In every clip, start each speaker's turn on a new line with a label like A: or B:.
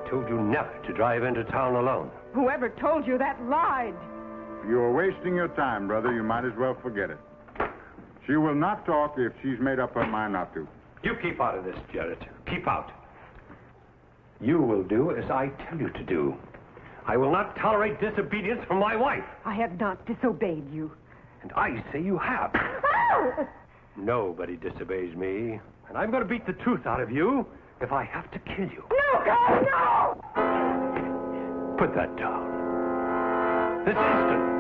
A: told you never to drive into town alone.
B: Whoever told you that lied.
C: You're wasting your time, brother. You might as well forget it. She will not talk if she's made up her mind not to.
A: You keep out of this, Jarrett. Keep out. You will do as I tell you to do. I will not tolerate disobedience from my wife.
B: I have not disobeyed you.
A: And I say you have. Nobody disobeys me. And I'm going to beat the truth out of you if I have to kill you.
B: No, God, no!
A: Put that down. This instant.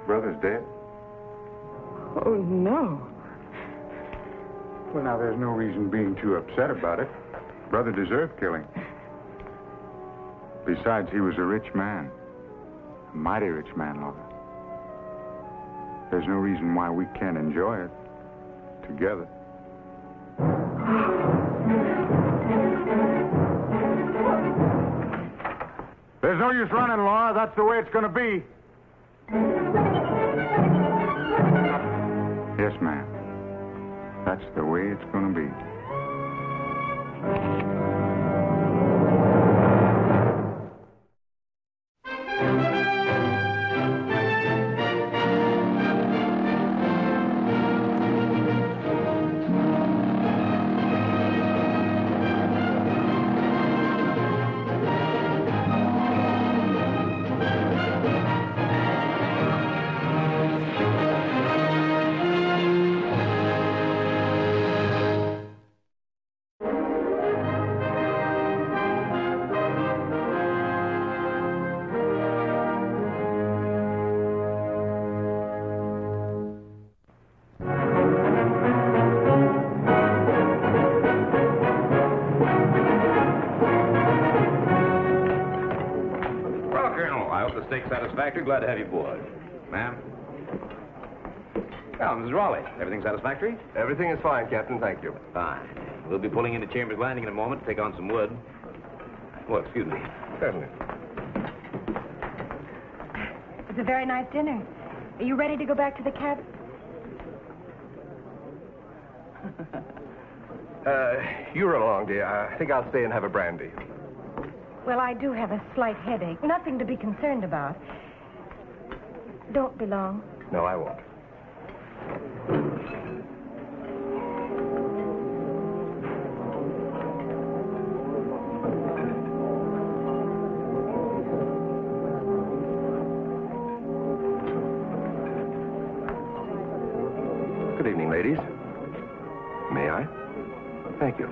C: Brother's dead?
B: Oh, no.
C: Well, now, there's no reason being too upset about it. Brother deserved killing. Besides, he was a rich man. A mighty rich man, Laura. There's no reason why we can't enjoy it together. There's no use running, Laura. That's the way it's going to be. Yes, ma'am. That's the way it's going to be.
D: Satisfactory. Glad to have you aboard. Ma'am? Well, Mrs. Raleigh, everything satisfactory?
A: Everything is fine, Captain. Thank you.
D: Fine. We'll be pulling into Chambers Landing in a moment to take on some wood. Well, excuse me.
A: Certainly.
B: It's a very nice dinner. Are you ready to go back to the cabin?
A: You run along, dear. I think I'll stay and have a brandy.
B: Well, I do have a slight headache. Nothing to be concerned about. Don't be long.
A: No, I won't. Good evening, ladies. May I? Thank you.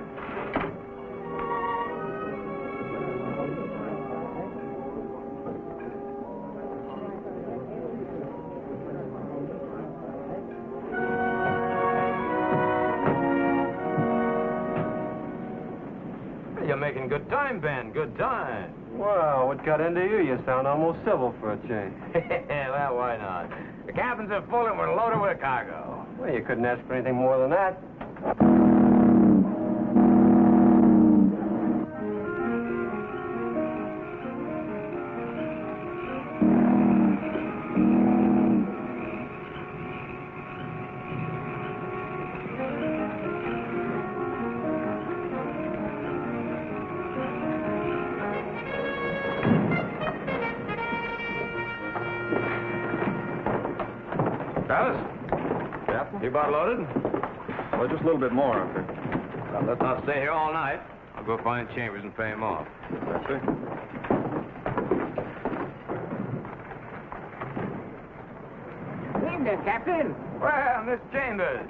D: You're making good time, Ben. Good time.
A: Well, what got into you? You sound almost civil for a change.
D: Well, why not? The cabins are full and we're loaded with cargo.
A: Well, you couldn't ask for anything more than that.
D: You about loaded?
C: Well, just a little bit more, Uncle.
D: Well, let's not stay here all night. I'll go find Chambers and pay him off.
C: That's it.
E: Evening, Captain.
D: Well, Miss Chambers.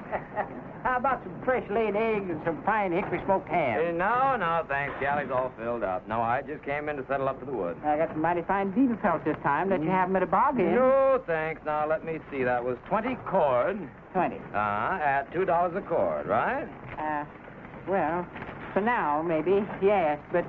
E: How about some fresh laid eggs and some fine hickory smoked ham?
D: No, thanks. Galley's all filled up. No, I just came in to settle up for the wood.
E: I got some mighty fine beaver pelts this time. Let you have them at a bargain.
D: No, thanks. Now, let me see. That was 20 cord.
E: 20.
D: At $2 a cord, right?
E: Well, for now, maybe, yes. But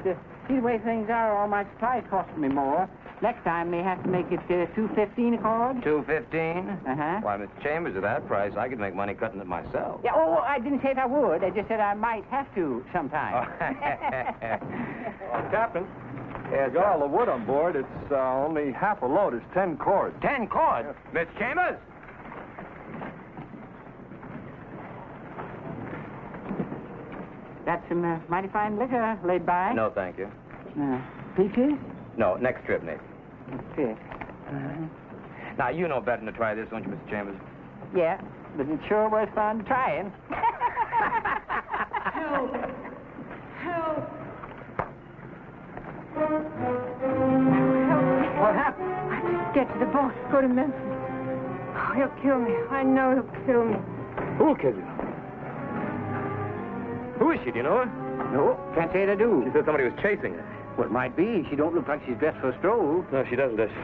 E: see the way things are, all my supplies costing me more. Next time, they have to make it $2.15 a cord.
D: $2.15?
E: Uh-huh.
D: Why, Miss Chambers, at that price, I could make money cutting it myself.
E: Yeah, I didn't say that I would. I just said I might have to sometime.
A: Captain, Yeah, got all the wood on board. It's only half a load. It's 10 cords.
D: 10 cords? Miss Chambers?
E: That's some mighty fine liquor laid by.
D: No, thank you.
E: Peaches?
D: No, next trip, Nick.
E: Okay.
D: Now, you know better than to try this, don't you, Mr. Chambers?
E: Yeah, but it's sure worth fun trying.
B: Help! Help!
E: What happened?
B: Get to the boat. Go to Memphis. Oh, he'll kill me. I know he'll kill me.
A: Who'll kill you?
D: Who is she? Do you know her?
E: No, can't say I do.
D: She said somebody was chasing her.
E: Well, it might be. She don't look like she's dressed for a stroll.
D: No, she doesn't, does she?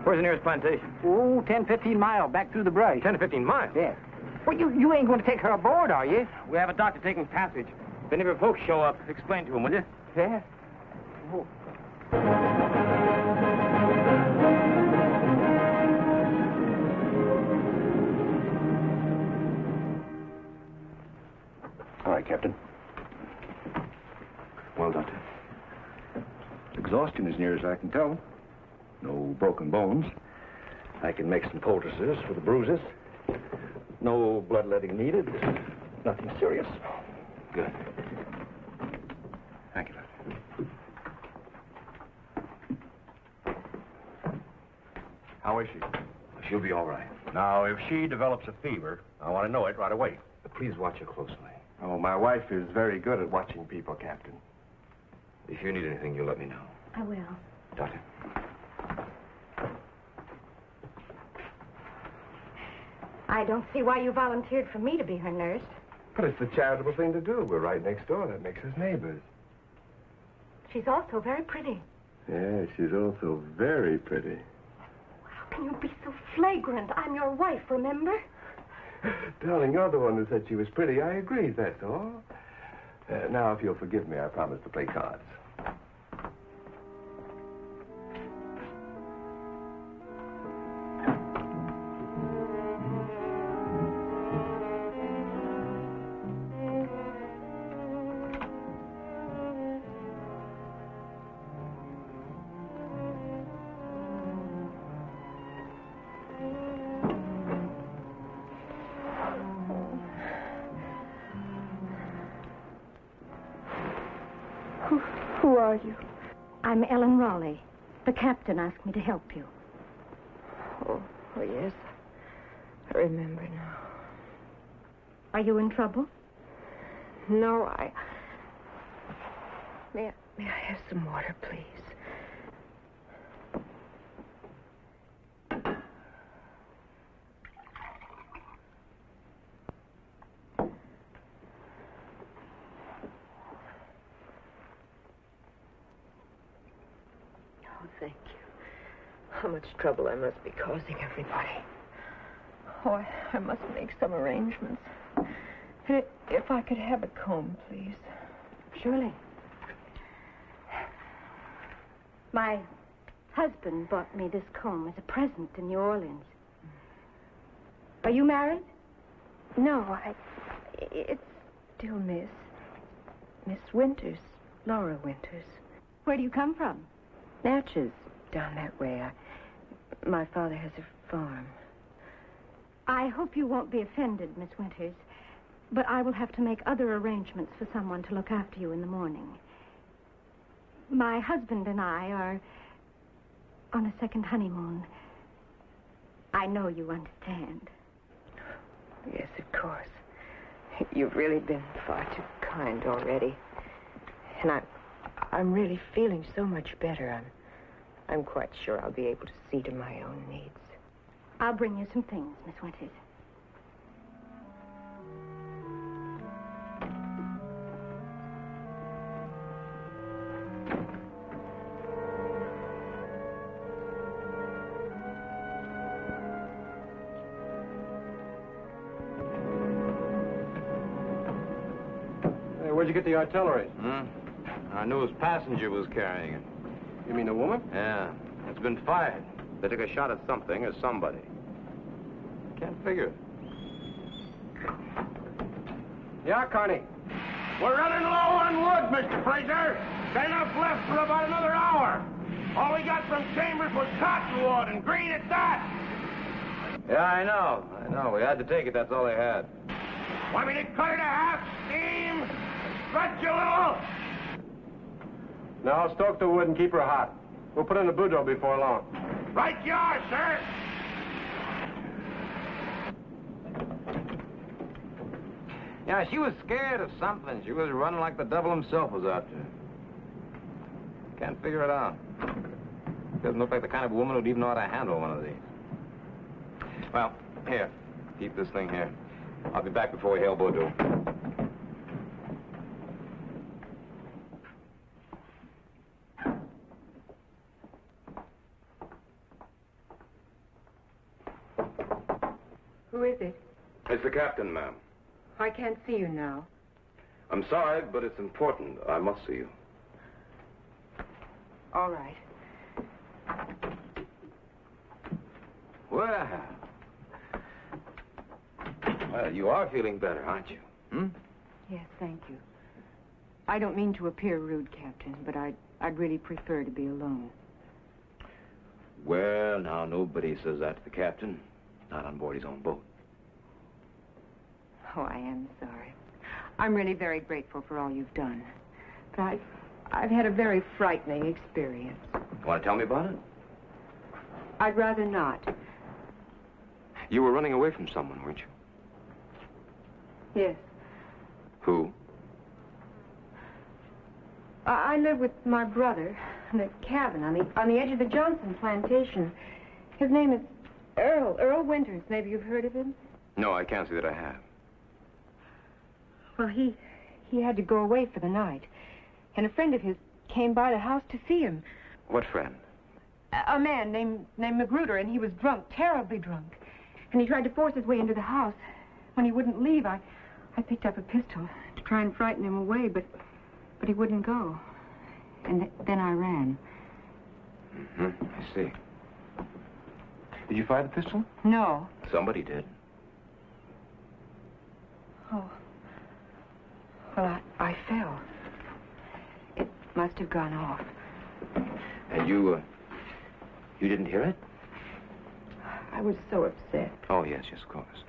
D: Where's the nearest plantation?
E: Oh, 10, 15 miles back through the brush.
D: 10 to 15 miles.
E: Yeah. Well, you ain't going to take her aboard, are you?
D: We have a doctor taking passage. If any of her folks show up, explain to him, will you?
E: Yeah. Oh.
A: All right, Captain. Well, Doctor. Exhaustion as near as I can tell. No broken bones. I can make some poultices for the bruises. No bloodletting needed. Nothing serious. Good. Thank you, Doctor. How is she? She'll be all right. Now, if she develops a fever, I want to know it right away. But please watch her closely. Oh, my wife is very good at watching people, Captain. If you need anything, you'll let me know.
B: I will.
A: Doctor.
B: I don't see why you volunteered for me to be her nurse.
A: But it's the charitable thing to do. We're right next door. That makes us neighbors.
B: She's also very pretty.
A: Yeah, she's also very pretty.
B: How can you be so flagrant? I'm your wife, remember?
A: Darling, you're the one who said she was pretty. I agreed, that's all. Now, if you'll forgive me, I promise to play cards.
B: Who are you? I'm Ellen Raleigh. The captain asked me to help you.
F: Oh, yes. I remember now.
B: Are you in trouble?
F: No, May I have some water, please? Thank you. How much trouble I must be causing everybody. Oh, I must make some arrangements. If I could have a comb, please.
B: Surely. My husband bought me this comb as a present in New Orleans. Are you married?
F: No, it's still Miss Winters, Laura Winters.
B: Where do you come from?
F: Natchez, down that way. My father has a farm.
B: I hope you won't be offended, Miss Winters, but I will have to make other arrangements for someone to look after you in the morning. My husband and I are on a second honeymoon. I know you understand.
F: Yes, of course. You've really been far too kind already. And I'm really feeling so much better. I'm quite sure I'll be able to see to my own needs.
B: I'll bring you some things, Miss Winters.
A: Hey, where'd you get the artillery?
D: I knew his passenger was carrying it.
A: You mean a woman?
D: Yeah. It's been fired. They took a shot at something or somebody. Can't figure it.
A: Yeah, Carney.
D: We're running low on wood.
A: good, Mr. Fraser. Got enough left for about another hour. All we got from Chambers was cottonwood and green at that.
D: Yeah, I know. We had to take it. That's all they had.
A: Want me to cut it to half, steam? Stretch a little?
D: No, stoke the wood and keep her hot. We'll put in the boudreaux before long.
A: Right you are, sir.
D: Yeah, she was scared of something. She was running like the devil himself was out there. Can't figure it out. Doesn't look like the kind of woman who'd even know how to handle one of these. Well, here. Keep this thing here. I'll be back before we hail Bordeaux.
F: Who is it?
D: It's the captain, ma'am.
F: I can't see you now.
D: I'm sorry, but it's important. I must see you.
F: All right.
D: Well, you are feeling better, aren't you? Hmm?
F: Yes, thank you. I don't mean to appear rude, Captain, but I'd really prefer to be alone.
D: Well, now, nobody says that to the captain. Not on board his own boat.
F: Oh, I am sorry. I'm really very grateful for all you've done. But I've had a very frightening experience.
D: You want to tell me about it?
F: I'd rather not.
D: You were running away from someone, weren't you?
F: Yes.
D: Who?
F: I live with my brother in a cabin on the edge of the Johnson plantation. His name is Earl Winters. Maybe you've heard of him?
D: No, I can't say that I have.
F: Well, he had to go away for the night. And a friend of his came by the house to see him.
D: What friend?
F: A man named Magruder, and he was drunk, terribly drunk. And he tried to force his way into the house. When he wouldn't leave, I picked up a pistol to try and frighten him away, but he wouldn't go. And then I ran.
D: Mm-hmm. I see. Did you fire the pistol?
F: No.
D: Somebody did.
F: Oh. Well, I fell. It must have gone off.
D: And you didn't hear it?
F: I was so upset.
D: Oh, yes, of course.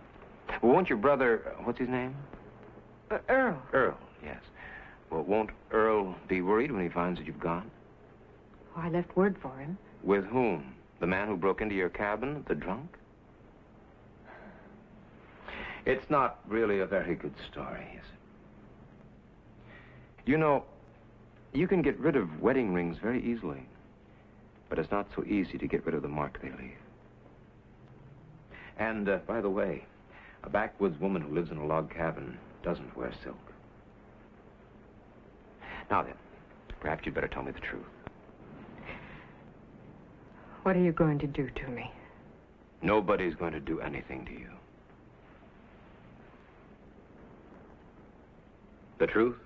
D: Well, won't your brother, what's his name?
F: Earl.
D: Earl, yes. Well, won't Earl be worried when he finds that you've gone?
F: Oh, I left word for him.
D: With whom? The man who broke into your cabin, the drunk? It's not really a very good story, is it? You know, you can get rid of wedding rings very easily, but it's not so easy to get rid of the mark they leave. And, by the way, a backwoods woman who lives in a log cabin doesn't wear silk. Now then, perhaps you'd better tell me the truth.
F: What are you going to do to me?
D: Nobody's going to do anything to you. The truth?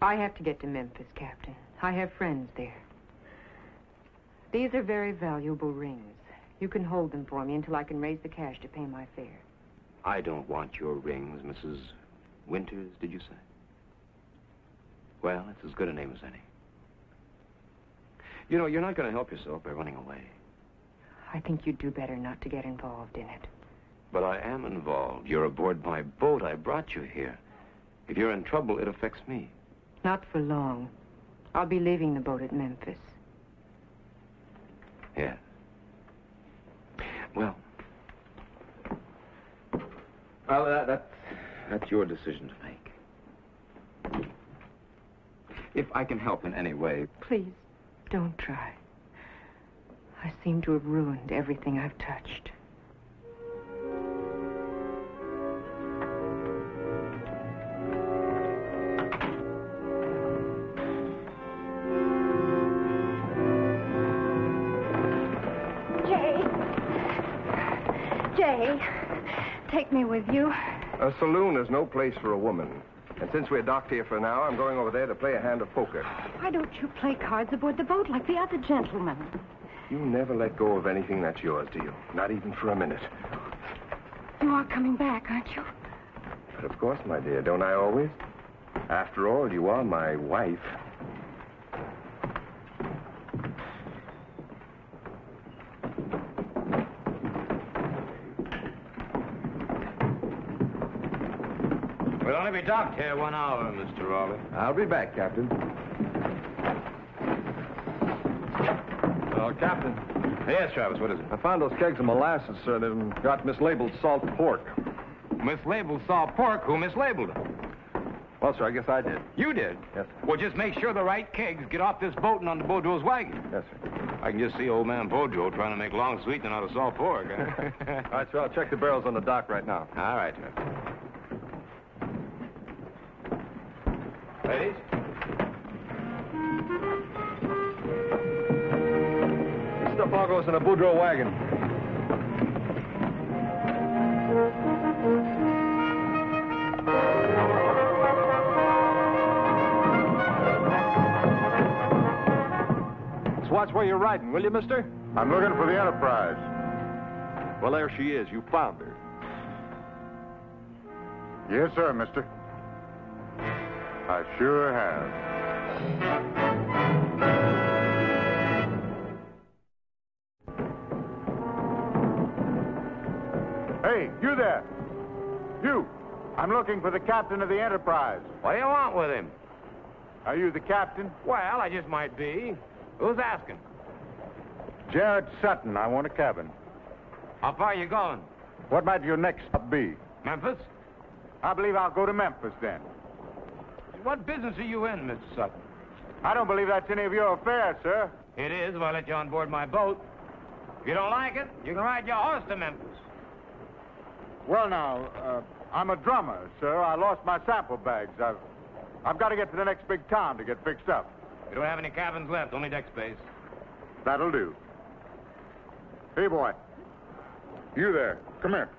F: I have to get to Memphis, Captain. I have friends there. These are very valuable rings. You can hold them for me until I can raise the cash to pay my fare.
D: I don't want your rings, Mrs. Winters, did you say? Well, it's as good a name as any. You know, you're not going to help yourself by running away.
F: I think you'd do better not to get involved in it.
D: But I am involved. You're aboard my boat. I brought you here. If you're in trouble, it affects me.
F: Not for long. I'll be leaving the boat at Memphis.
D: Yes. Well, that's your decision to make. If I can help in any way...
F: Please, don't try. I seem to have ruined everything I've touched.
B: Jay, take me with you.
G: A saloon is no place for a woman. And since we're docked here for an hour, I'm going over there to play a hand of poker.
B: Why don't you play cards aboard the boat like the other gentlemen?
G: You never let go of anything that's yours, do you? Not even for a minute.
B: You are coming back, aren't you?
G: But of course, my dear. Don't I always? After all, you are my wife.
D: We'll only be docked here 1 hour, Mr. Raleigh.
G: I'll be back, Captain.
A: Captain.
D: Yes, Travis, what is it?
A: I found those kegs of molasses, sir. They've got mislabeled salt pork.
D: Mislabeled salt pork? Who mislabeled them?
A: Well, sir, I guess I did.
D: You did?
A: Yes, sir.
D: Well, just make sure the right kegs get off this boat and onto Boudreaux's wagon.
A: Yes, sir.
D: I can just see old man Boudreaux trying to make long sweetening out of salt pork.
A: All right, sir, I'll check the barrels on the dock right now.
D: All right, Travis. Ladies?
A: This stuff all goes in a Boudreaux wagon. Just watch where you're riding, will you, mister?
C: I'm looking for the Enterprise.
A: Well, there she is. You found her.
C: Yes, sir, mister. I sure have. Hey, you there. You. I'm looking for the captain of the Enterprise.
D: What do you want with him?
C: Are you the captain?
D: Well, I just might be. Who's asking?
C: Jared Sutton. I want a cabin.
D: How far are you going?
C: What might your next stop be?
D: Memphis?
C: I believe I'll go to Memphis then.
D: What business are you in, Mr. Sutton?
C: I don't believe that's any of your affair, sir.
D: It is if I let you on board my boat. If you don't like it, you can ride your horse to Memphis.
C: Well, now, I'm a drummer, sir. I lost my sample bags. I've got to get to the next big town to get fixed up.
D: We don't have any cabins left, only deck space.
C: That'll do. Hey, boy. You there. Come here.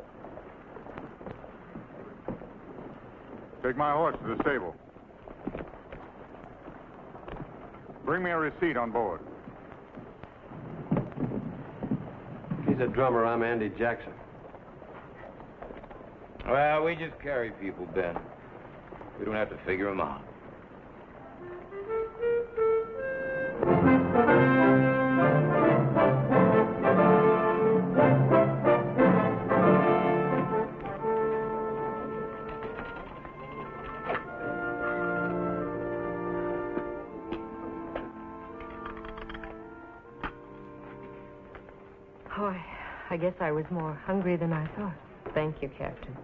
C: Take my horse to the stable. Bring me a receipt on board.
A: He's a drummer. I'm Andy Jackson.
D: Well, we just carry people, Ben. We don't have to figure them out.
F: Oh, I guess I was more hungry than I thought. Thank you, Captain.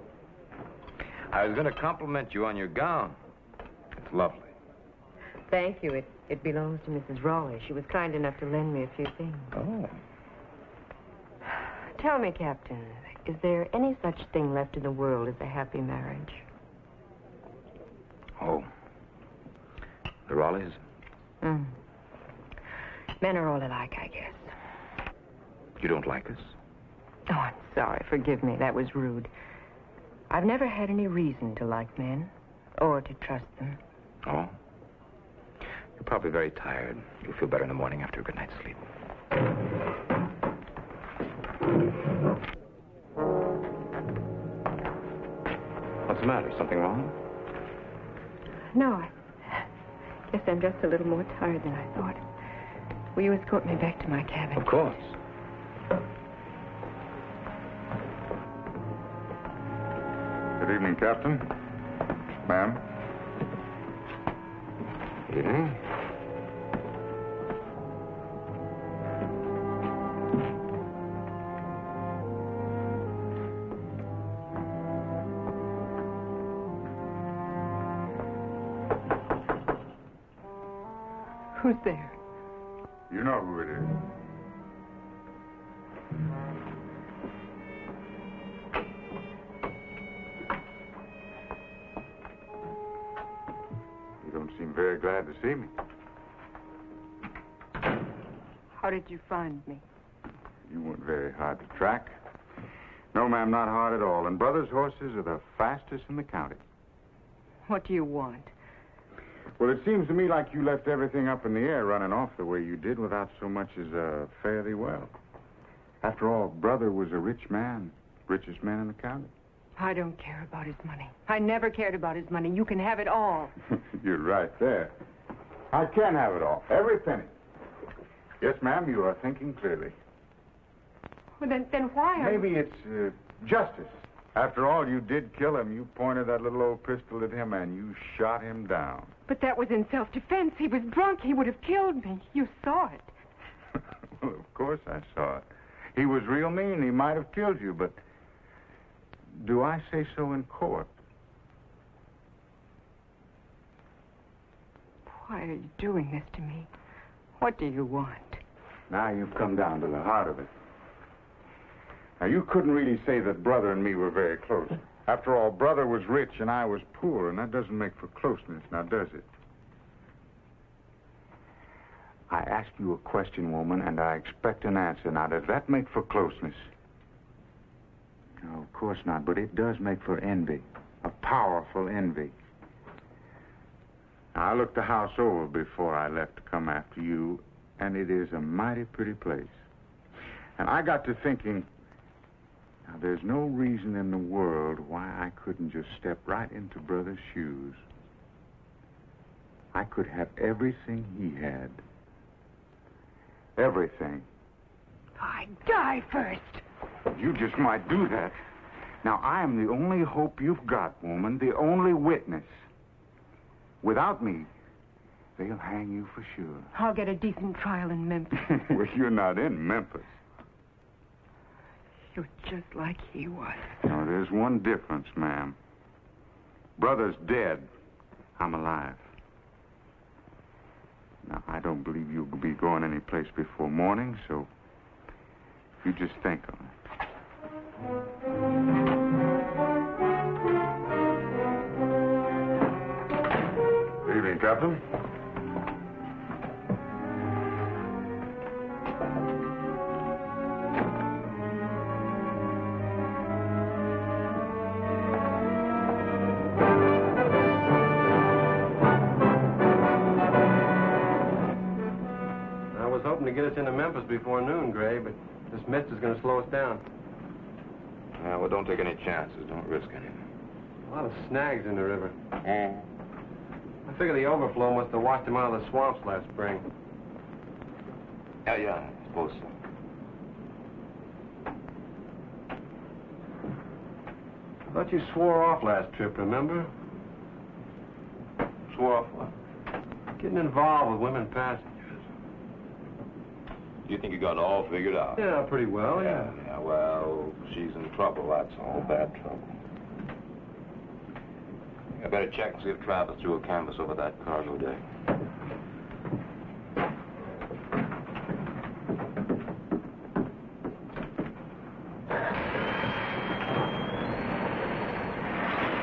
D: I was going to compliment you on your gown. It's lovely.
F: Thank you. It belongs to Mrs. Raleigh. She was kind enough to lend me a few things.
D: Oh.
F: Tell me, Captain, is there any such thing left in the world as a happy marriage?
D: Oh. The Raleighs?
F: Mm. Men are all alike, I guess.
D: You don't like us?
F: Oh, I'm sorry. Forgive me. That was rude. I've never had any reason to like men or to trust them.
D: Oh? You're probably very tired. You'll feel better in the morning after a good night's sleep. What's the matter? Something wrong?
F: No, I guess I'm just a little more tired than I thought. Will you escort me back to my cabin?
D: Of course.
C: Good evening, Captain. Ma'am.
D: Evening.
F: Who's there?
C: You know who it is. You don't seem very glad to see me.
F: How did you find me?
C: You weren't very hard to track. No, ma'am, not hard at all. And Brothers' horses are the fastest in the county.
F: What do you want?
C: Well, it seems to me like you left everything up in the air running off the way you did without so much as fare thee well. After all, Brother was a rich man. richest man in the county.
F: I don't care about his money. I never cared about his money. You can have it all.
C: You're right there. I can have it all. Every penny. Yes, ma'am, you are thinking clearly.
F: Well, then why are
C: Maybe it's justice. After all, you did kill him. You pointed that little old pistol at him and you shot him down.
F: But that was in self-defense. He was drunk. He would have killed me. You saw it.
C: Well, of course I saw it. He was real mean. He might have killed you, but do I say so in court?
F: Why are you doing this to me? What do you want?
C: Now you've come down to the heart of it. Now, you couldn't really say that Brother and me were very close. After all, Brother was rich and I was poor, and that doesn't make for closeness, now does it? I asked you a question, woman, and I expect an answer. Now, does that make for closeness? No, of course not, but it does make for envy. A powerful envy. Now, I looked the house over before I left to come after you, and it is a mighty pretty place. And I got to thinking, now, there's no reason in the world why I couldn't just step right into Brother's shoes. I could have everything he had. Everything.
F: I'd die first.
C: You just might do that. Now, I am the only hope you've got, woman, the only witness. Without me, they'll hang you for sure.
F: I'll get a decent trial in Memphis.
C: Well, you're not in Memphis.
F: You're just like he was.
C: No, there's one difference, ma'am. Brother's dead. I'm alive. Now, I don't believe you'll be going any place before morning, so you just think on it.
A: Good evening, Captain.
H: To get us into Memphis before noon, Gray, but this mist is going to slow us down.
D: Yeah, well, don't take any chances. Don't risk anything.
H: A lot of snags in the river.
D: Oh.
H: I figure the overflow must have washed them out of the swamps last spring.
D: Yeah, I suppose so.
H: I thought you swore off last trip, remember?
D: Swore off what?
H: Getting involved with women passengers.
D: You think you got it all figured out?
H: Yeah, pretty well, yeah.
D: Yeah, well, she's in trouble, that's all. Bad trouble. I better check and see if Travis threw a canvas over that cargo deck.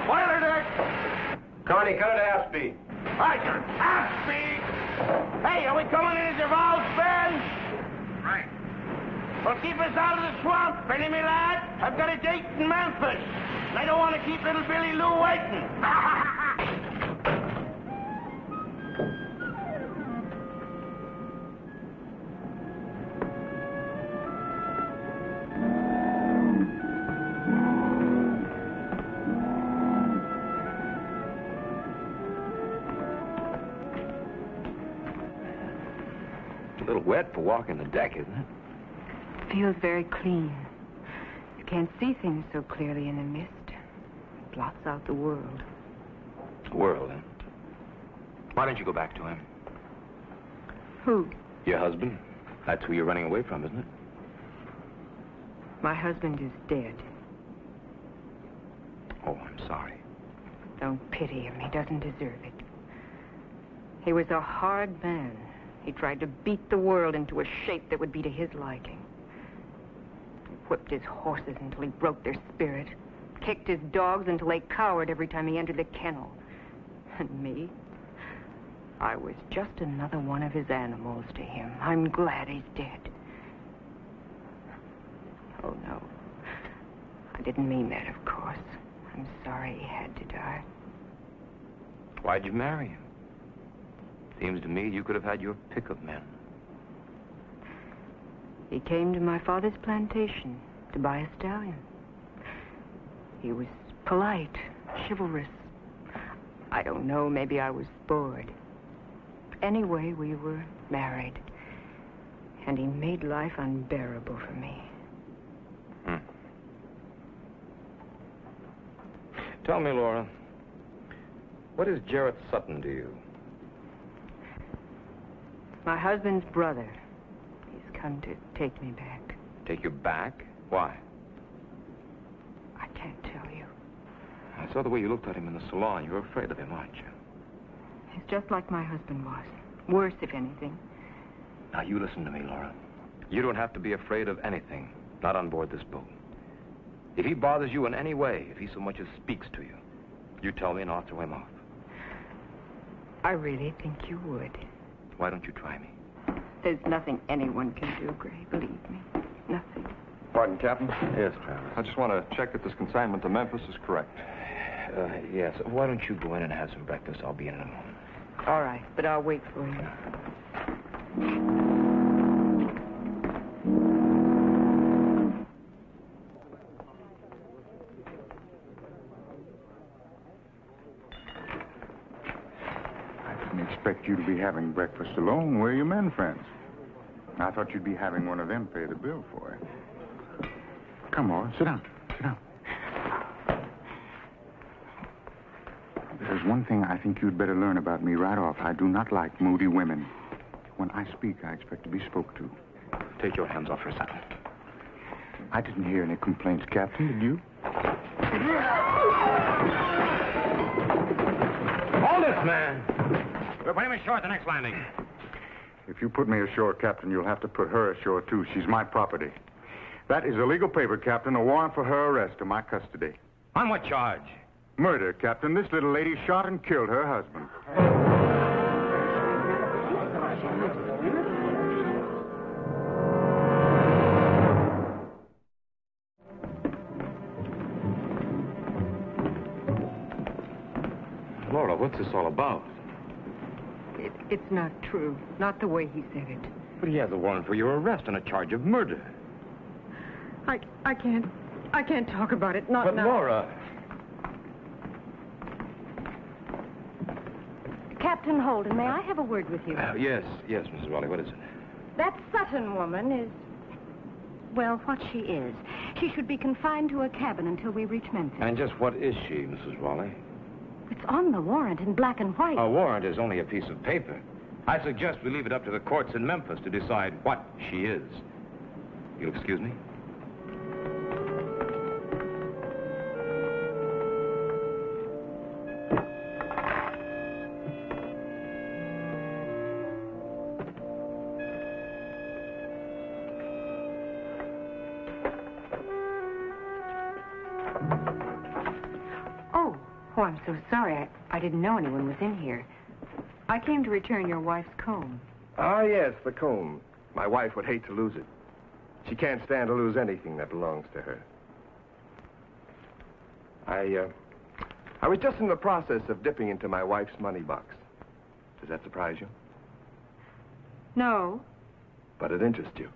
A: Boiler deck!
H: Connie, cut it to half speed.
A: Roger, half speed! Hey, are we coming in as your valves, Ben? Right. Well, keep us out of the swamp, Benny, me lad. I've got a date in Memphis. And I don't want to keep little Billy Lou waiting.
D: A little wet for walking the deck, isn't it?
F: Feels very clean. You can't see things so clearly in the mist. It blots out the world.
D: World, eh? Why don't you go back to him?
F: Who?
D: Your husband. That's who you're running away from, isn't it?
F: My husband is dead.
D: Oh, I'm sorry.
F: Don't pity him. He doesn't deserve it. He was a hard man. He tried to beat the world into a shape that would be to his liking. He whipped his horses until he broke their spirit. Kicked his dogs until they cowered every time he entered the kennel. And me? I was just another one of his animals to him. I'm glad he's dead. Oh, no. I didn't mean that, of course. I'm sorry he had to die.
D: Why'd you marry him? Seems to me you could have had your pick of men.
F: He came to my father's plantation to buy a stallion. He was polite, chivalrous. I don't know, maybe I was bored. Anyway, we were married. And he made life unbearable for me.
D: Tell me, Laura, what is Jarrett Sutton to you?
F: My husband's brother. He's come to take me back.
D: Take you back? Why?
F: I can't tell you.
D: I saw the way you looked at him in the salon. You were afraid of him, aren't you?
F: He's just like my husband was. Worse, if anything.
D: Now, you listen to me, Laura. You don't have to be afraid of anything. Not on board this boat. If he bothers you in any way, if he so much as speaks to you, you tell me and I'll throw him off.
F: I really think you would.
D: Why don't you try me?
F: There's nothing anyone can do, Gray. Believe me. Nothing.
G: Pardon, Captain?
D: Yes, Travis.
G: I just want to check that this consignment to Memphis is correct.
D: Yes. Why don't you go in and have some breakfast? I'll be in a moment.
F: All right, but I'll wait for you.
C: I didn't expect you to be having breakfast alone. Where are your men friends? I thought you'd be having one of them pay the bill for it. Come on, sit down. Sit down. There's one thing I think you'd better learn about me right off. I do not like moody women. When I speak, I expect to be spoke to.
D: Take your hands off her, Sutton.
C: I didn't hear any complaints, Captain. Did you?
D: Hold this man! We're putting him ashore at the next landing.
C: If you put me ashore, Captain, you'll have to put her ashore, too. She's my property. That is a legal paper, Captain. A warrant for her arrest or my custody.
D: On what charge?
C: Murder, Captain. This little lady shot and killed her husband.
D: Laura, what's this all about?
F: It's not true. Not the way he said it.
D: But he has a warrant for your arrest on a charge of murder.
F: I can't talk about it. Not
D: but
F: now.
D: Laura...
B: Captain Holden, may I have a word with you?
D: Yes, Mrs. Raleigh. What is it?
B: That Sutton woman is, well, what she is. She should be confined to a cabin until we reach Memphis.
D: And just what is she, Mrs. Raleigh?
B: It's on the warrant in black and white.
D: A warrant is only a piece of paper. I suggest we leave it up to the courts in Memphis to decide what she is. You'll excuse me?
F: Oh, I'm so sorry. I didn't know anyone was in here. I came to return your wife's comb.
G: Ah, yes, the comb. My wife would hate to lose it. She can't stand to lose anything that belongs to her. I was just in the process of dipping into my wife's money box. Does that surprise you?
F: No.
G: But it interests you.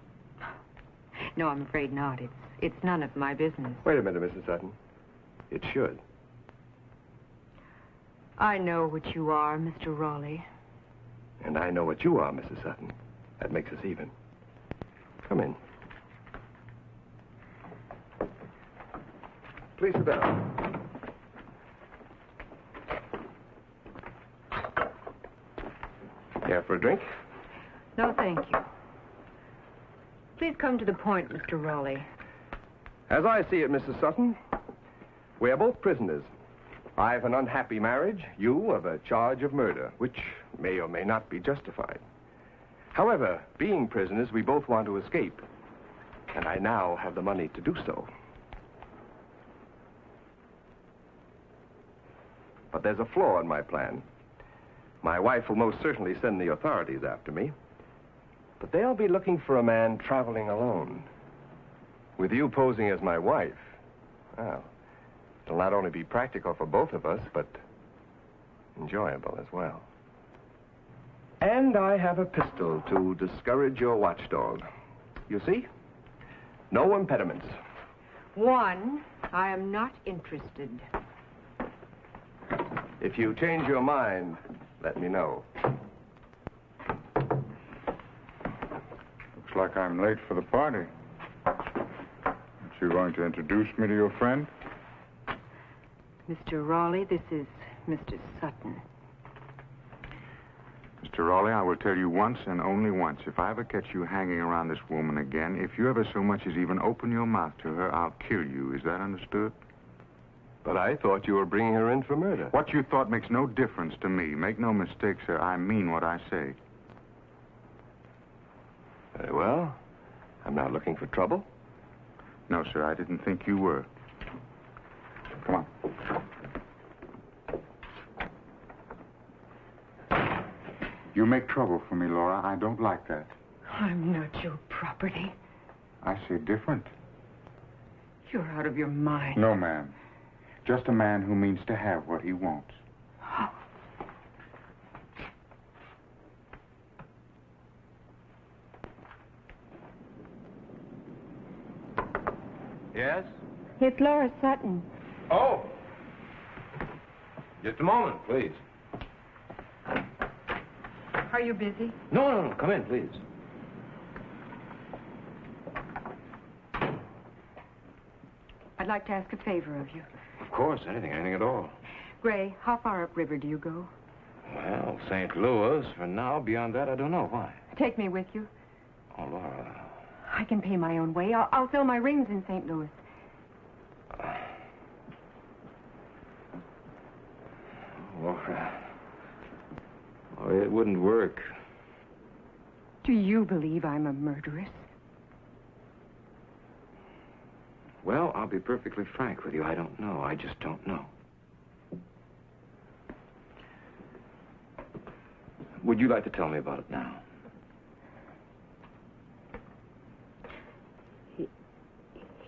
F: No, I'm afraid not. It's none of my business.
G: Wait a minute, Mrs. Sutton. It should.
F: I know what you are, Mr. Raleigh.
G: And I know what you are, Mrs. Sutton. That makes us even. Come in. Please sit down. Care for a drink?
F: No, thank you. Please come to the point, Mr. Raleigh.
G: As I see it, Mrs. Sutton, we are both prisoners. I have an unhappy marriage, you of a charge of murder, which may or may not be justified. However, being prisoners, we both want to escape. And I now have the money to do so. But there's a flaw in my plan. My wife will most certainly send the authorities after me. But they'll be looking for a man traveling alone. With you posing as my wife, well, it'll not only be practical for both of us, but enjoyable as well. And I have a pistol to discourage your watchdog. You see? No impediments.
F: One, I am not interested.
G: If you change your mind, let me know.
C: Looks like I'm late for the party. Aren't you going to introduce me to your friend?
F: Mr. Raleigh, this is Mr. Sutton.
C: Mr. Raleigh, I will tell you once and only once. If I ever catch you hanging around this woman again, if you ever so much as even open your mouth to her, I'll kill you. Is that understood?
G: But I thought you were bringing her in for murder.
C: What you thought makes no difference to me. Make no mistake, sir. I mean what I say.
G: Very well. I'm not looking for trouble.
C: No, sir, I didn't think you were. Come on. You make trouble for me, Laura. I don't like that.
F: I'm not your property.
C: I say different.
F: You're out of your mind.
C: No, ma'am. Just a man who means to have what he wants.
D: Yes?
B: It's Laura Sutton.
D: Oh! Just a moment, please.
F: Are you busy?
D: No. Come in, please.
F: I'd like to ask a favor of you.
D: Of course, anything at all.
F: Gray, how far upriver do you go?
D: Well, St. Louis. For now, beyond that, I don't know. Why?
F: Take me with you.
D: Oh, Laura.
F: I can pay my own way. I'll sell my rings in St. Louis.
D: Laura. Oh, it wouldn't work.
F: Do you believe I'm a murderess?
D: Well, I'll be perfectly frank with you. I don't know. I just don't know. Would you like to tell me about it now?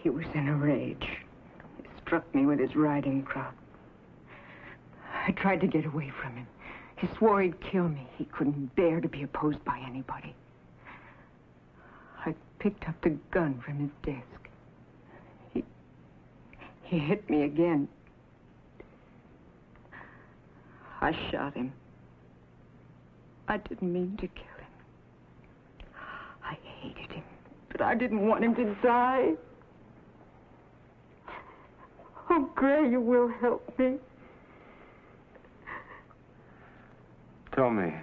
F: He was in a rage. He struck me with his riding crop. I tried to get away from him. He swore he'd kill me. He couldn't bear to be opposed by anybody. I picked up the gun from his desk. He hit me again. I shot him. I didn't mean to kill him. I hated him, but I didn't want him to die. Oh, Gray, you will help me.
D: Tell me,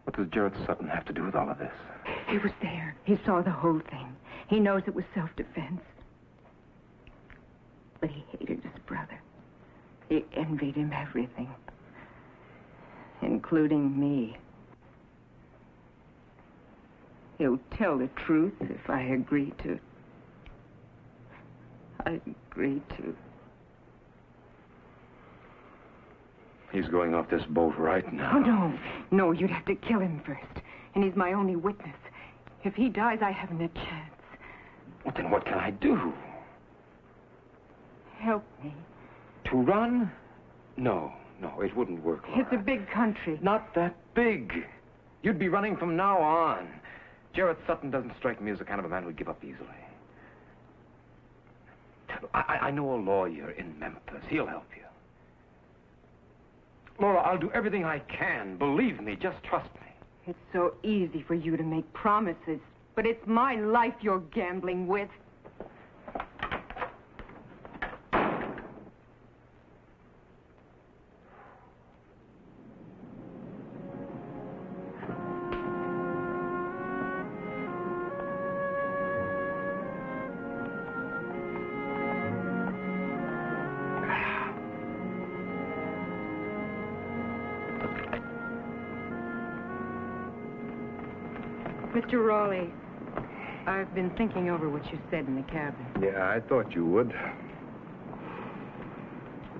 D: what does Jared Sutton have to do with all of this?
F: He was there. He saw the whole thing. He knows it was self-defense. But he hated his brother. He envied him everything, including me. He'll tell the truth if I agree to. I agree to.
D: He's going off this boat right now.
F: Oh, no. No, you'd have to kill him first. And he's my only witness. If he dies, I haven't a chance.
D: Well, then what can I do?
F: Help me.
D: To run? No, it wouldn't work, Laura.
F: It's a big country.
D: Not that big. You'd be running from now on. Jared Sutton doesn't strike me as the kind of a man who'd give up easily. I know a lawyer in Memphis. He'll help you. Laura, I'll do everything I can. Believe me. Just trust me.
F: It's so easy for you to make promises, but it's my life you're gambling with. Mr. Raleigh, I've been thinking over what you said in the cabin.
G: Yeah, I thought you would.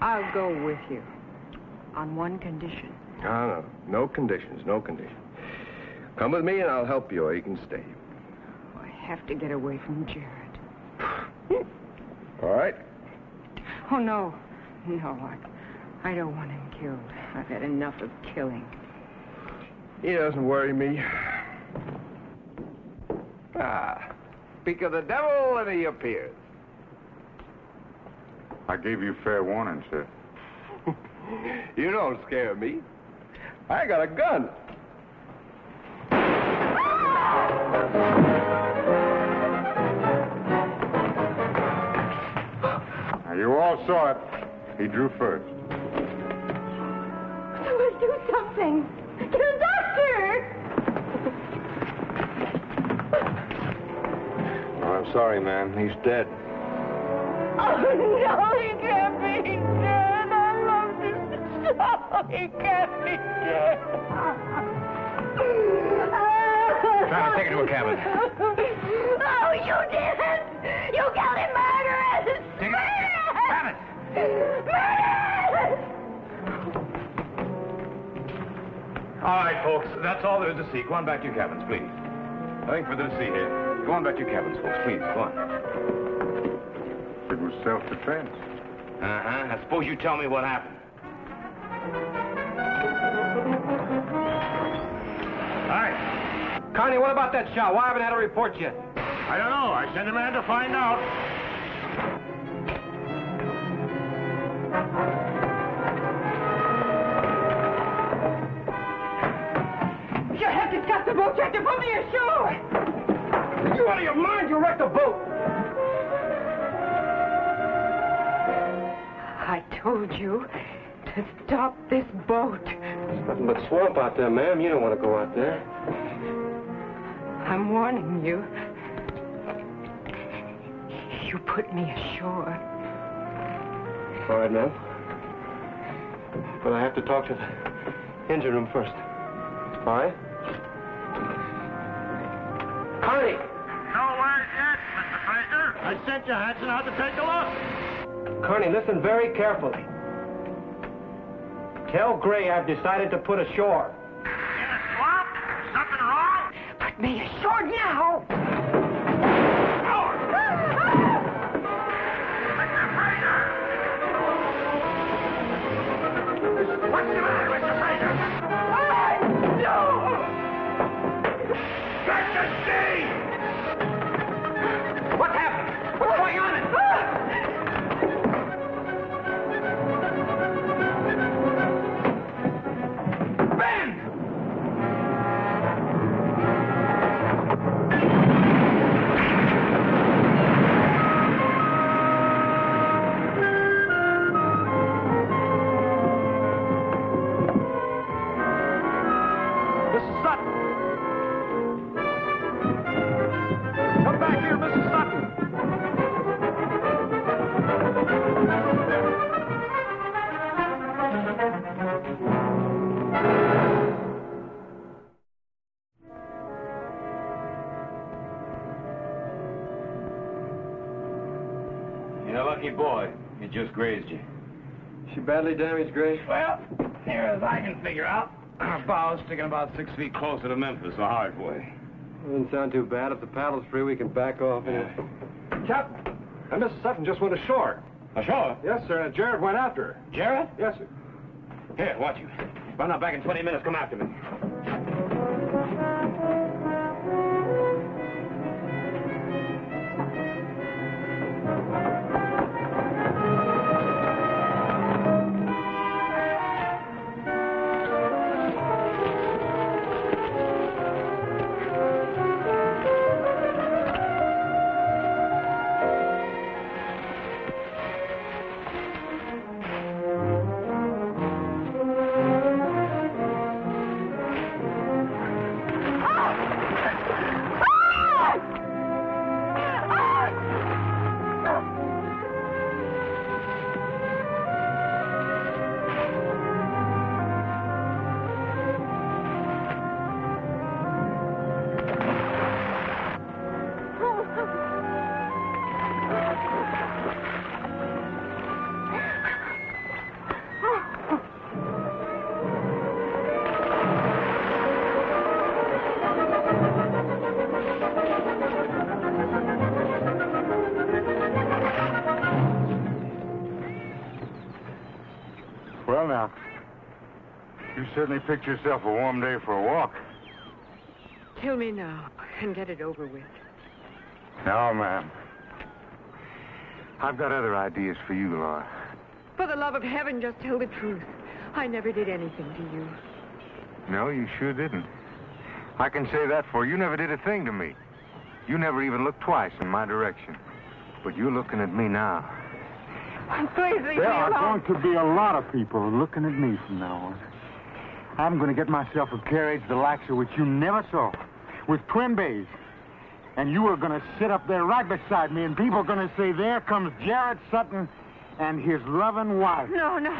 F: I'll go with you. On one condition.
G: No. No conditions, no conditions. Come with me and I'll help you, or you can stay.
F: I have to get away from Jared.
G: All right.
F: Oh, no. No, I don't want him killed. I've had enough of killing.
G: He doesn't worry me. Speak of the devil and he appears.
C: I gave you fair warning, sir.
G: You don't scare me. I got a gun.
C: Now, you all saw it. He drew first.
B: Someone do something. Get a doctor.
A: Oh, I'm sorry, ma'am. He's dead.
B: Oh, no, he can't be dead. I love this. No, he can't be dead.
D: Travis, take her to a cabin.
B: Oh, you did it! You killed him, murderers!
D: Take it. Travis!
B: Murderers!
D: All right, folks, that's all there is to see. Go on back to your cabins, please. Nothing further to see here. Go on back to your cabins, folks, please. Go on.
C: It was self-defense.
D: Uh-huh. Now, suppose you tell me what happened. All right. Connie, what about that shot? Why haven't I had a report yet?
C: I don't know. I sent a man to find out.
E: You have to stop the boat. You have to put me ashore.
D: You out of your mind? You wrecked the boat.
F: I told you to stop this boat.
H: There's nothing but swamp out there, ma'am. You don't want to go out there.
F: I'm warning you. You put me ashore.
H: All right, ma'am. But I have to talk to the engine room first. All right? Connie!
C: No word yet, Mr. Fraser. I sent you Hanson out to take a look.
H: Connie, listen very carefully. Tell Gray I've decided to put ashore.
C: In a swamp? Something wrong?
F: Put me ashore now.
C: What's the matter, Mr. Fraser?
F: No!
C: Get to sea!
D: What happened? What's going on? Ben! Mrs. Sutton! Come back here, Mrs. Sutton! You're a lucky boy. It just grazed you.
H: She badly damaged, Gray?
D: Well, near as I can figure out, our bow's sticking about 6 feet closer to Memphis, the hard way.
H: Doesn't sound too bad. If the paddle's free, we can back off. Captain, Mrs. Sutton just went ashore.
D: Ashore?
H: Yes, sir, and Jared went after her.
D: Jared?
H: Yes, sir.
D: Here, watch you. If I'm not back in 20 minutes, come after me.
C: Well, now, you certainly picked yourself a warm day for a walk.
F: Kill me now and get it over with.
C: No, ma'am. I've got other ideas for you, Laura.
F: For the love of heaven, just tell the truth. I never did anything to you.
C: No, you sure didn't. I can say that for you never did a thing to me. You never even looked twice in my direction. But you're looking at me now.
F: Please leave me alone.
C: There are going to be a lot of people looking at me from now on. I'm going to get myself a carriage the likes of which you never saw, with twin bays. And you are going to sit up there right beside me, and people are going to say, there comes Jared Sutton and his loving wife.
F: No. No,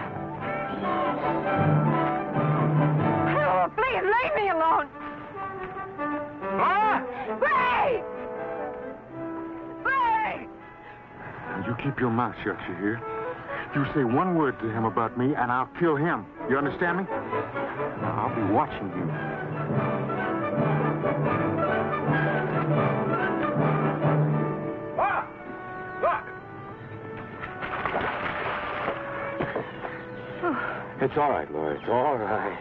F: please leave me alone.
C: Ah!
F: Ray! Ray!
C: Now, you keep your mouth shut, you hear? You say one word to him about me, and I'll kill him. You understand me? Now, I'll be watching you. Ah! Look! It's all right, Laura. It's all right.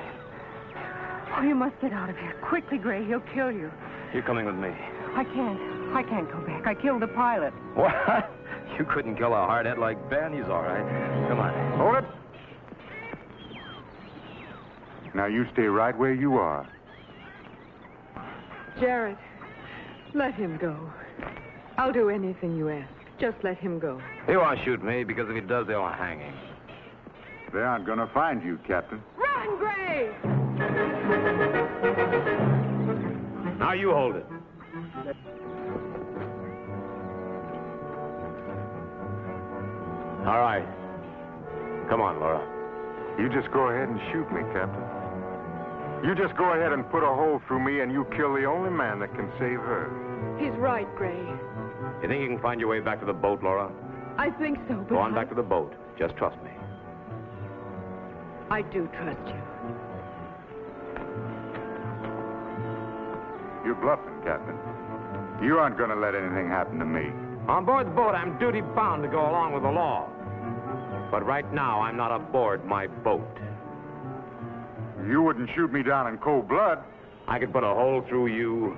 F: Oh, you must get out of here. Quickly, Gray. He'll kill you.
D: You're coming with me.
F: I can't go back. I killed the pilot.
D: What? You couldn't kill a hardhead like Ben. He's all right. Come on.
C: Hold it. Now, you stay right where you are.
F: Jared, let him go. I'll do anything you ask. Just let him go.
D: He won't shoot me, because if he does, they'll hang him.
C: They aren't going to find you, Captain.
F: Run, Gray!
D: Now you hold it. All right. Come on, Laura.
C: You just go ahead and shoot me, Captain. You just go ahead and put a hole through me, and you kill the only man that can save her.
F: He's right, Gray.
D: You think you can find your way back to the boat, Laura?
F: I think so, but
D: Go on back to the boat. Just trust me.
F: I do trust you.
C: You're bluffing, Captain. You aren't going to let anything happen to me.
D: On board the boat, I'm duty-bound to go along with the law. But right now, I'm not aboard my boat.
C: You wouldn't shoot me down in cold blood.
D: I could put a hole through you,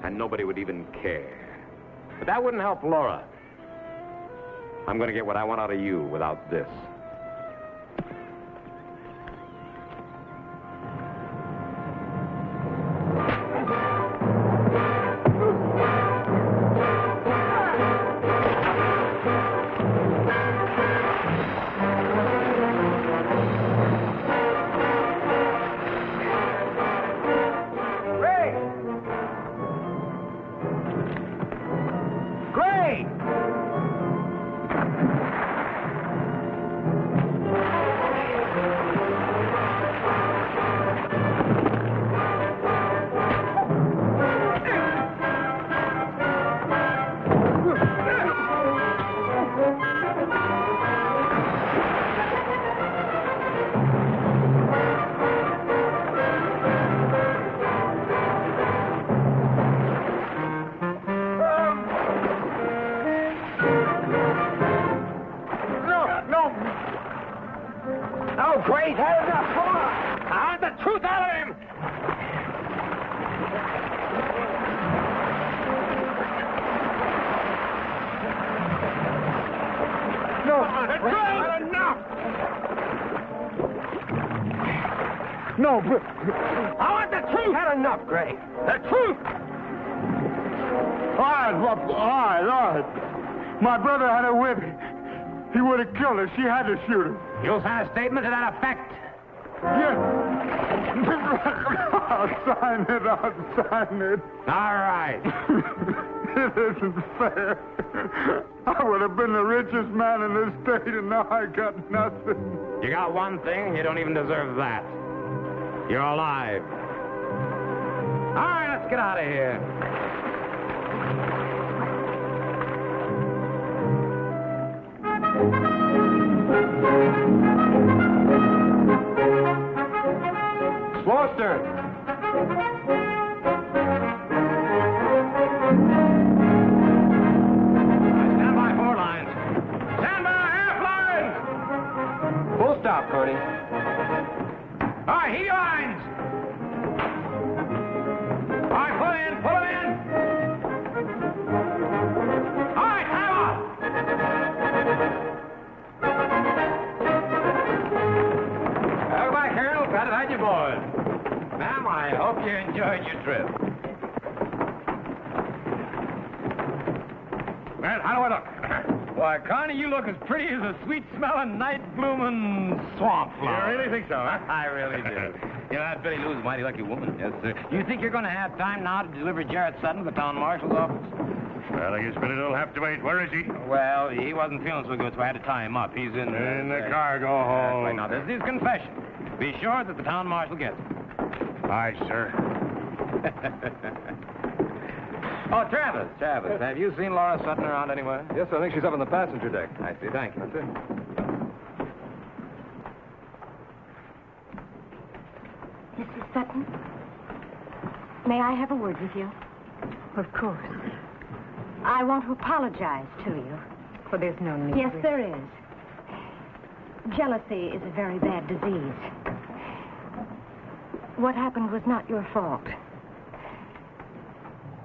D: and nobody would even care. But that wouldn't help Laura. I'm going to get what I want out of you without this.
E: Great, had enough. Come on. I want the truth out of him. No, that's right. Enough. No, but I want the truth. Had enough, Gray. The truth.
C: All right. My brother had a whip. He would have killed her. She had to shoot him.
E: You'll sign a statement to that effect.
C: Yes. I'll sign it.
E: All right.
C: It isn't fair. I would have been the richest man in this state, and now I got nothing.
E: You got one thing. You don't even deserve that. You're alive. All right, let's get out of here.
H: Slow stern.
E: Stand by four lines. Stand by half lines.
H: Full stop, Cody.
E: All right, heave your lines. All right, pull them in. All right, time out.
D: I hope you enjoyed your trip.
A: Well, how do I look?
D: Why, Connie, you look as pretty as a sweet-smelling, night-blooming swamp flower.
A: You really think so, huh?
D: I really do. You know, that Betty Lou's a mighty lucky woman. Yes, sir. You think you're going to have time now to deliver Jarrett Sutton to the town marshal's office?
A: Well, I guess Billy will have to wait. Where is he?
D: Well, he wasn't feeling so good, so I had to tie him up. He's in
A: the cargo hold.
D: Right now, this is his confession. Be sure that the town marshal gets it.
A: Aye, sir.
D: Oh, Travis, have you seen Laura Sutton around anywhere?
G: Yes, I think she's up on the passenger deck.
D: I see, thank you.
G: That's it.
B: Mrs. Sutton, may I have a word with you?
F: Of course.
B: I want to apologize to you.
F: Well, there's no need.
B: Yes, there is. Jealousy is a very bad disease. What happened was not your fault.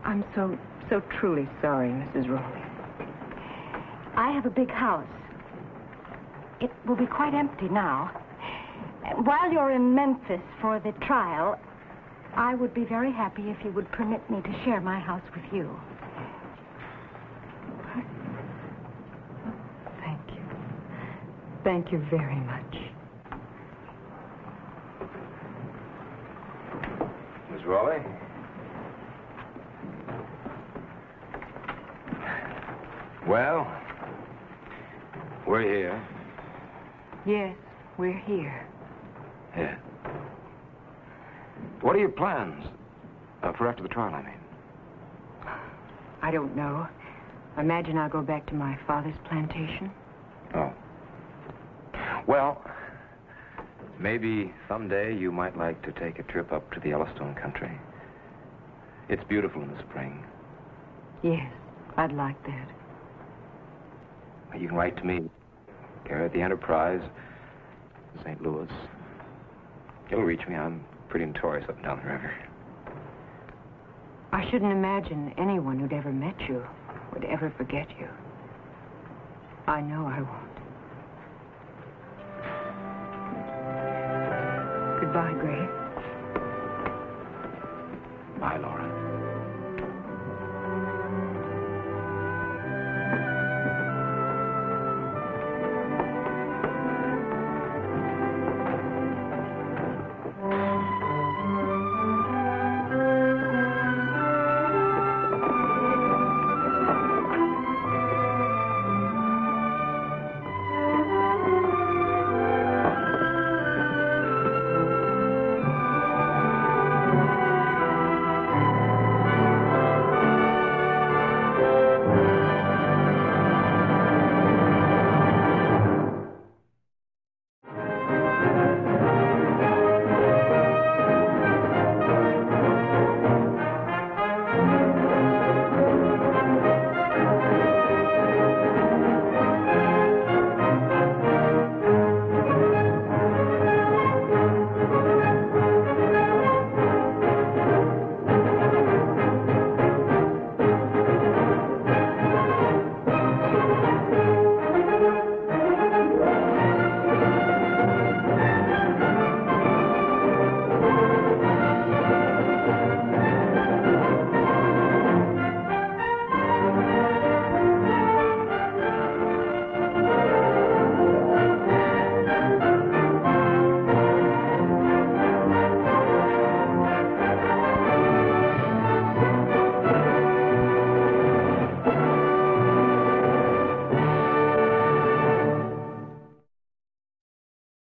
F: I'm so truly sorry, Mrs. Rowley.
B: I have a big house. It will be quite empty now. While you're in Memphis for the trial, I would be very happy if you would permit me to share my house with you.
F: Thank you. Thank you very much.
D: Miss Raleigh? Well, we're here.
F: Yes, we're here.
D: Yeah. What are your plans? For after the trial, I mean.
F: I don't know. I imagine I'll go back to my father's plantation.
D: Oh. Well, maybe someday you might like to take a trip up to the Yellowstone country. It's beautiful in the spring.
F: Yes, I'd like that.
D: You can write to me. Care at the Enterprise, St. Louis. You'll reach me. I'm pretty notorious up and down the river.
F: I shouldn't imagine anyone who'd ever met you would ever forget you. I know I won't.